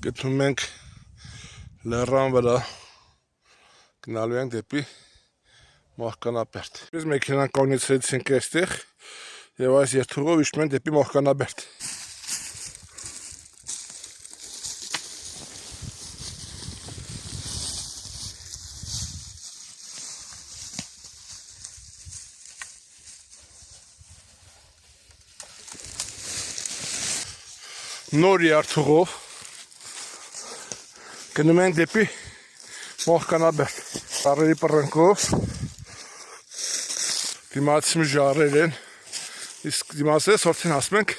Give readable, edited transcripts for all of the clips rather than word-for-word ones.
գտնում ենք լեռան վրա, գնալու ենք դեպի Մահկանաբերդ։ Biz մեքենան կանգնեցրեցինք այստեղ եւ այս երթուղով իջնում ենք դեպի Մահկանաբերդ։ Նոր երթուղով գնում ենք դեպի Մահկանաբերդ։ Ծառերի պռնկով դիմացի ժարեր են, իսկ դիմացից արդեն ասում ենք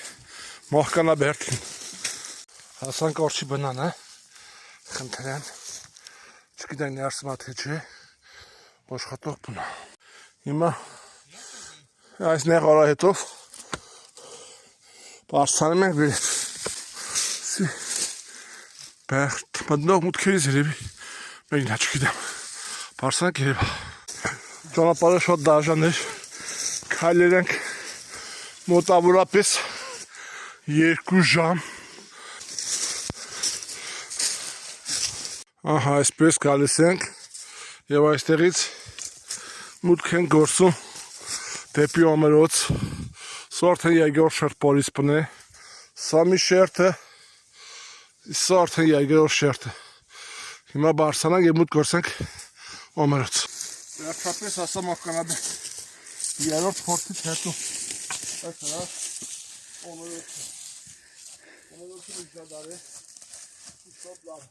Մահկանաբերդին։ Հասանք Օրջի բնանը, խնդրեմ, չգիտենք ներսում թե չէ, աշխատող բնա։ Հիմա այս նեղ արահետով բարձրանում ենք վերև։ Բերդ մտնող մուտքերից երևի մեկն է, չգիտեմ, բարձրանք երևա։ Ճանապարհը շատ դաժան էր, քայլել ենք մոտավորապես 2 ժամ։ Ահա այսպես գալիս ենք եւ այստեղից մուտք են գործում դեպի Օմերոց։ Սա արդեն 2-րդ շերտը է, սա մի շերտը, սա արդեն 2-րդ շերտը։ Հիմա բարձրանանք եւ մուտք գործենք Օմերոց։ Վերջապես ասա Մահկանաբերդ 3-րդ փորձից հետո։ Այս հա Օմերոցի միջադար է, շատ լավ։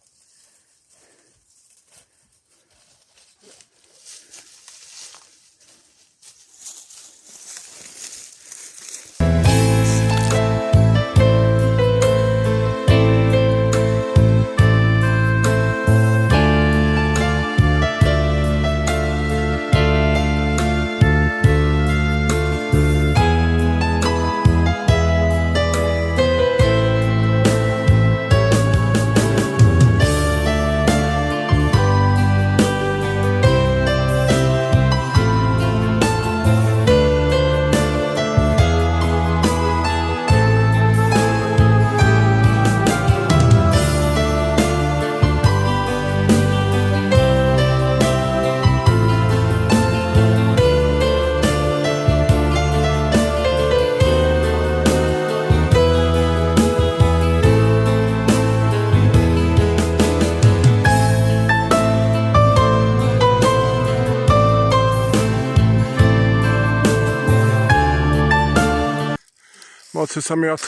Մոցեսա մի հատ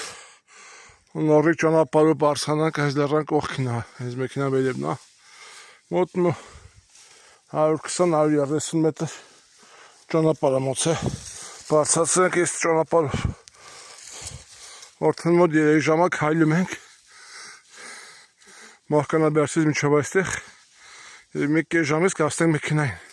նորիկ ճանապարհով բարձրանանք այս լեռան կողքին, այս մեքենան վերևն է, մոտ 120-130 մետր ճանապարհ է մոց է, բարձրացանք այս ճանապարհով, արդեն մոտ 3 ժամա քայլում ենք Մահկանաբերդից մինչև այստեղ, 1 ժամից կհասնենք մեքենային։